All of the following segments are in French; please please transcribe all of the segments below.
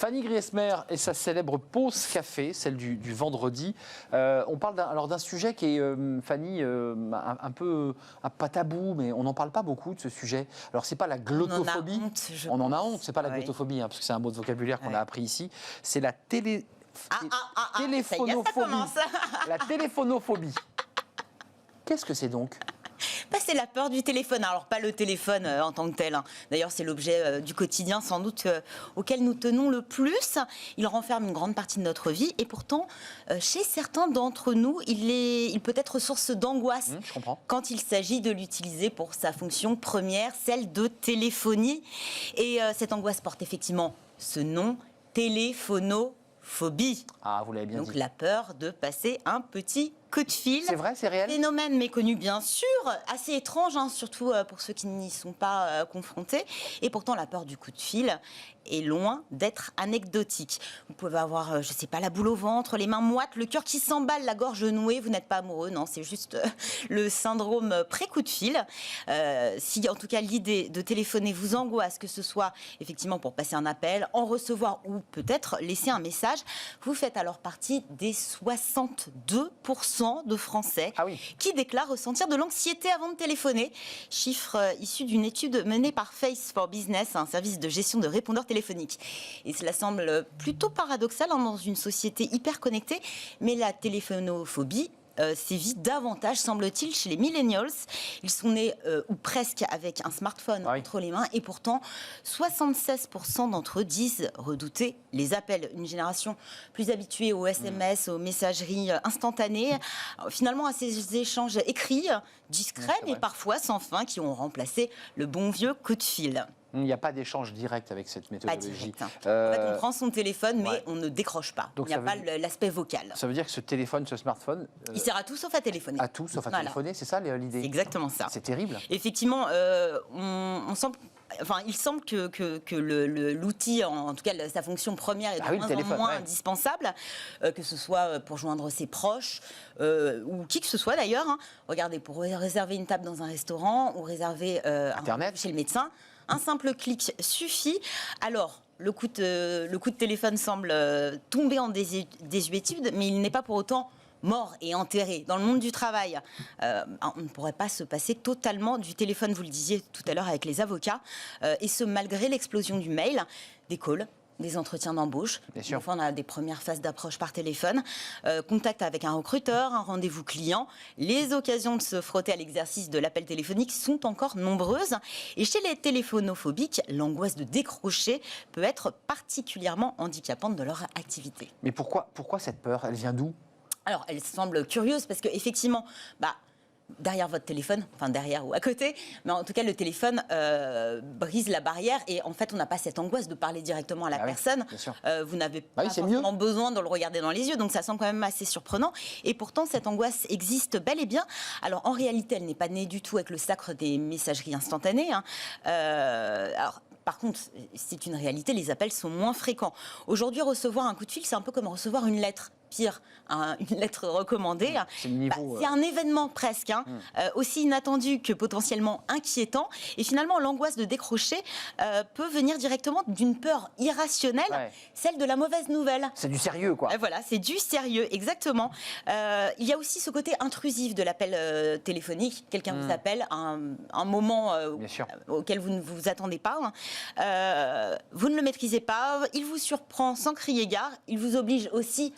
Fanny Griesmer et sa célèbre pause café, celle du vendredi. On parle d'un sujet qui est, Fanny, un peu, pas tabou, mais on n'en parle pas beaucoup de ce sujet. Alors, c'est pas la glottophobie. On en a honte, c'est pas la glottophobie, parce que c'est un mot de vocabulaire qu'on a appris ici. C'est la téléphonophobie. La téléphonophobie. Qu'est-ce que c'est donc ? C'est la peur du téléphone. Alors, pas le téléphone en tant que tel. D'ailleurs, c'est l'objet du quotidien, sans doute, auquel nous tenons le plus. Il renferme une grande partie de notre vie. Et pourtant, chez certains d'entre nous, il peut être source d'angoisse quand il s'agit de l'utiliser pour sa fonction première, celle de téléphonie. Et cette angoisse porte effectivement ce nom, téléphonophobie. Ah, vous l'avez bien dit. Donc, la peur de passer un petit coup de fil. C'est vrai, c'est réel. Phénomène méconnu, bien sûr, assez étrange, surtout pour ceux qui n'y sont pas confrontés. Et pourtant, la peur du coup de fil est loin d'être anecdotique. Vous pouvez avoir, je ne sais pas, la boule au ventre, les mains moites, le cœur qui s'emballe, la gorge nouée. Vous n'êtes pas amoureux, non, c'est juste le syndrome pré-coup de fil. Si, en tout cas, l'idée de téléphoner vous angoisse, que ce soit effectivement pour passer un appel, en recevoir ou peut-être laisser un message, vous faites alors partie des 62% de Français qui déclarent ressentir de l'anxiété avant de téléphoner. Chiffre issu d'une étude menée par Face for Business, un service de gestion de répondeurs téléphoniques. Et cela semble plutôt paradoxal dans une société hyper connectée, mais la téléphonophobie sévit davantage, semble-t-il, chez les millennials. Ils sont nés, ou presque, avec un smartphone entre les mains, et pourtant, 76% d'entre eux disent redouter les appels. Une génération plus habituée aux SMS, aux messageries instantanées, finalement à ces échanges écrits, discrets, mais parfois sans fin, qui ont remplacé le bon vieux coup de fil. Il n'y a pas d'échange direct avec cette méthodologie. Pas direct. En fait, on prend son téléphone, mais on ne décroche pas. Donc, il n'y a pas l'aspect vocal. Ça veut dire que ce téléphone, ce smartphone... il sert à tout sauf à téléphoner. À tout sauf à téléphoner, c'est ça l'idée ? C'est exactement ça. C'est terrible. Effectivement, il semble que l'outil, en tout cas sa fonction première, est de moins en moins indispensable, que ce soit pour joindre ses proches ou qui que ce soit d'ailleurs. Regardez, pour réserver une table dans un restaurant ou réserver Internet chez le médecin, un simple clic suffit. Alors, le coup de téléphone semble tomber en désuétude, mais il n'est pas pour autant mort et enterré. Dans le monde du travail, on ne pourrait pas se passer totalement du téléphone, vous le disiez tout à l'heure avec les avocats, et ce malgré l'explosion du mail, des calls, des entretiens d'embauche. Enfin, on a des premières phases d'approche par téléphone, contact avec un recruteur, un rendez-vous client. Les occasions de se frotter à l'exercice de l'appel téléphonique sont encore nombreuses. Et chez les téléphonophobiques, l'angoisse de décrocher peut être particulièrement handicapante de leur activité. Mais pourquoi cette peur ? Elle vient d'où ? Alors, elle semble curieuse parce qu'effectivement, derrière votre téléphone, enfin derrière ou à côté, mais en tout cas le téléphone brise la barrière et en fait on n'a pas cette angoisse de parler directement à la personne. Vous n'avez pas forcément besoin de le regarder dans les yeux, donc ça semble quand même assez surprenant. Et pourtant cette angoisse existe bel et bien. Alors en réalité elle n'est pas née du tout avec le sacre des messageries instantanées. Alors par contre, c'est une réalité, les appels sont moins fréquents. Aujourd'hui, recevoir un coup de fil, c'est un peu comme recevoir une lettre. Pire, une lettre recommandée. C'est un événement presque, aussi inattendu que potentiellement inquiétant. Et finalement, l'angoisse de décrocher peut venir directement d'une peur irrationnelle, celle de la mauvaise nouvelle. C'est du sérieux, quoi. Voilà, c'est du sérieux, exactement. Il y a aussi ce côté intrusif de l'appel téléphonique. Quelqu'un vous appelle à un moment auquel vous ne vous attendez pas. Vous ne le maîtrisez pas. Il vous surprend sans crier gare. Il vous oblige aussi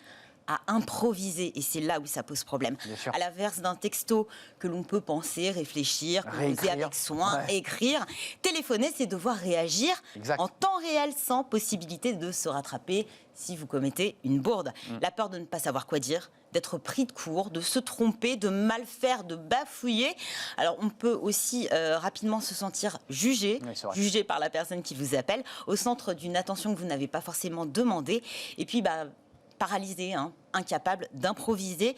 à improviser, et c'est là où ça pose problème. À l'inverse d'un texto que l'on peut penser, réfléchir, poser avec soin, écrire, téléphoner, c'est devoir réagir en temps réel sans possibilité de se rattraper si vous commettez une bourde. La peur de ne pas savoir quoi dire, d'être pris de court, de se tromper, de mal faire, de bafouiller. Alors on peut aussi rapidement se sentir jugé par la personne qui vous appelle, au centre d'une attention que vous n'avez pas forcément demandée. Et puis paralysé, hein, incapable d'improviser.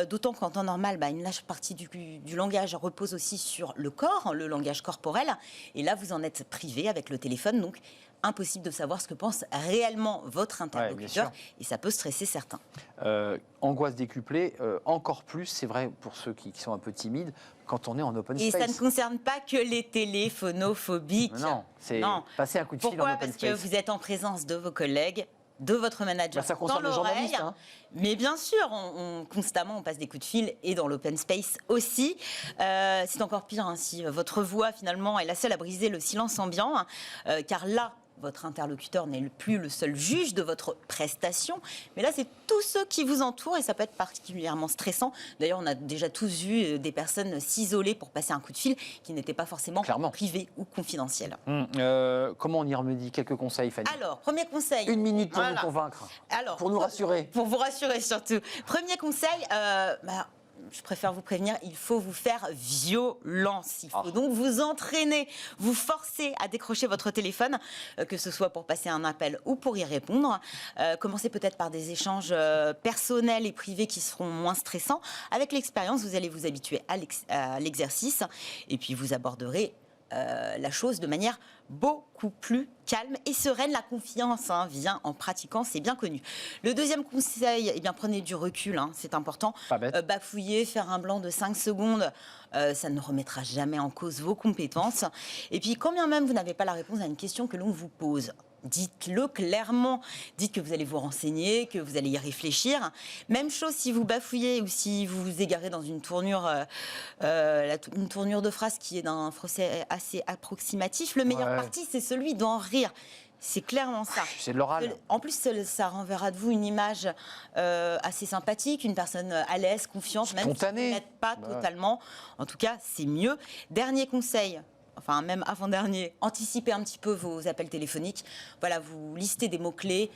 D'autant qu'en temps normal, une large partie du langage repose aussi sur le corps, le langage corporel. Et là, vous en êtes privé avec le téléphone. Donc, impossible de savoir ce que pense réellement votre interlocuteur. Ouais, et ça peut stresser certains. Angoisse décuplée, encore plus, c'est vrai pour ceux qui sont un peu timides, quand on est en open space. Et ça ne concerne pas que les téléphonophobiques. Non, c'est passer un coup de fil en Pourquoi ? open Parce space. que vous êtes en présence de vos collègues, de votre manager Ça dans concerne le l'oreille. journaliste. Hein. Mais bien sûr, constamment, on passe des coups de fil et dans l'open space aussi. C'est encore pire hein, si votre voix, finalement, est la seule à briser le silence ambiant. Car là, votre interlocuteur n'est plus le seul juge de votre prestation, mais là, c'est tous ceux qui vous entourent et ça peut être particulièrement stressant. D'ailleurs, on a déjà tous vu des personnes s'isoler pour passer un coup de fil qui n'était pas forcément privé ou confidentiel. Comment on y remédie ? Quelques conseils, Fanny ? Alors, premier conseil. 1 minute pour nous convaincre, pour nous rassurer. Pour vous rassurer surtout. Premier conseil, je préfère vous prévenir, il faut vous faire violence. Il faut donc vous entraîner, vous forcer à décrocher votre téléphone, que ce soit pour passer un appel ou pour y répondre. Commencez peut-être par des échanges personnels et privés qui seront moins stressants. Avec l'expérience, vous allez vous habituer à l'exercice et puis vous aborderez la chose de manière beaucoup plus calme et sereine. La confiance vient en pratiquant, c'est bien connu. Le deuxième conseil, prenez du recul, c'est important. Bafouiller, faire un blanc de 5 secondes, ça ne remettra jamais en cause vos compétences. Et puis, quand bien même vous n'avez pas la réponse à une question que l'on vous pose, dites-le clairement. Dites que vous allez vous renseigner, que vous allez y réfléchir. Même chose si vous bafouillez ou si vous vous égarez dans une tournure de phrase qui est d'un français assez approximatif. Le meilleur parti, c'est celui d'en rire. C'est clairement ça. C'est de l'oral. En plus, ça renverra de vous une image assez sympathique, une personne à l'aise, confiante, même si vous n'êtes pas totalement. En tout cas, c'est mieux. Dernier conseil. Enfin, même avant-dernier, anticipez un petit peu vos appels téléphoniques. Voilà, vous listez des mots-clés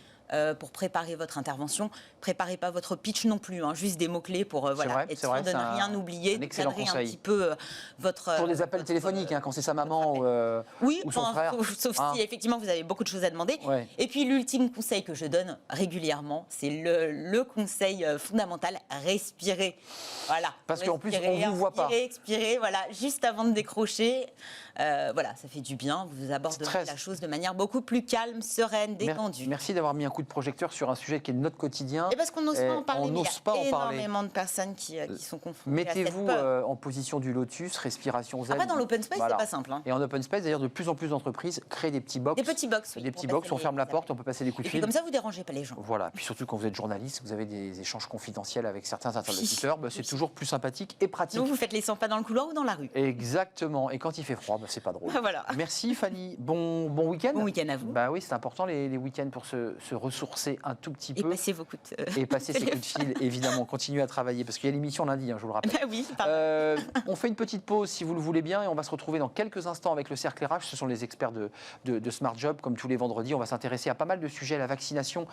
pour préparer votre intervention. Préparez pas votre pitch non plus, juste des mots-clés pour être sûr de ne rien oublier, de cadrer un petit peu votre... Pour des appels téléphoniques, quand c'est sa maman ou son frère. Sauf si effectivement vous avez beaucoup de choses à demander. Et puis l'ultime conseil que je donne régulièrement, c'est le conseil fondamental, respirer. Voilà. Parce qu'en plus, on ne vous voit pas. Expirer, voilà, juste avant de décrocher. Voilà, ça fait du bien. Vous aborderez la chose de manière beaucoup plus calme, sereine, détendue. Merci d'avoir mis un coup de projecteur sur un sujet qui est notre quotidien. Et parce qu'on n'ose pas en parler, mais il y a énormément de personnes qui sont confrontées Mettez-vous à cette peur. en position du lotus, respiration zen. Après, dans l'open space, c'est pas simple. Et en open space, d'ailleurs, de plus en plus d'entreprises créent des petits box. Des petits box, oui. Des petits box, on ferme la porte, on peut passer des coups de fil. Et comme ça, vous dérangez pas les gens. Voilà. Puis surtout, quand vous êtes journaliste, vous avez des échanges confidentiels avec certains interlocuteurs. C'est toujours plus sympathique et pratique. Donc, vous faites les 100 pas dans le couloir ou dans la rue. Exactement. Et quand il fait froid, c'est pas drôle. Voilà. Merci, Fanny. Bon week-end. Bon week-end à vous. Oui, c'est important les week-ends pour se ressourcer un tout petit peu. Et passer vos coups de... Et passer ses coups de fil, évidemment. Continuez à travailler parce qu'il y a l'émission lundi, je vous le rappelle. Oui, on fait une petite pause si vous le voulez bien et on va se retrouver dans quelques instants avec le cercle RH. Ce sont les experts de Smart Job, comme tous les vendredis. On va s'intéresser à pas mal de sujets, à la vaccination,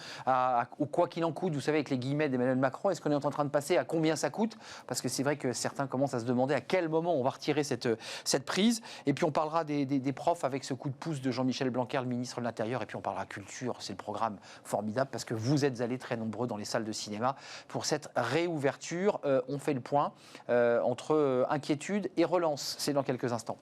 au quoi qu'il en coûte. Vous savez, avec les guillemets d'Emmanuel Macron, est-ce qu'on est en train de passer à combien ça coûte ? Parce que c'est vrai que certains commencent à se demander à quel moment on va retirer cette prise. Et puis on parlera des profs avec ce coup de pouce de Jean-Michel Blanquer, le ministre de l'Intérieur. Et puis on parlera culture. C'est le programme formidable parce que vous êtes allés très nombreux dans les salles de cinéma pour cette réouverture. On fait le point entre inquiétude et relance. C'est dans quelques instants.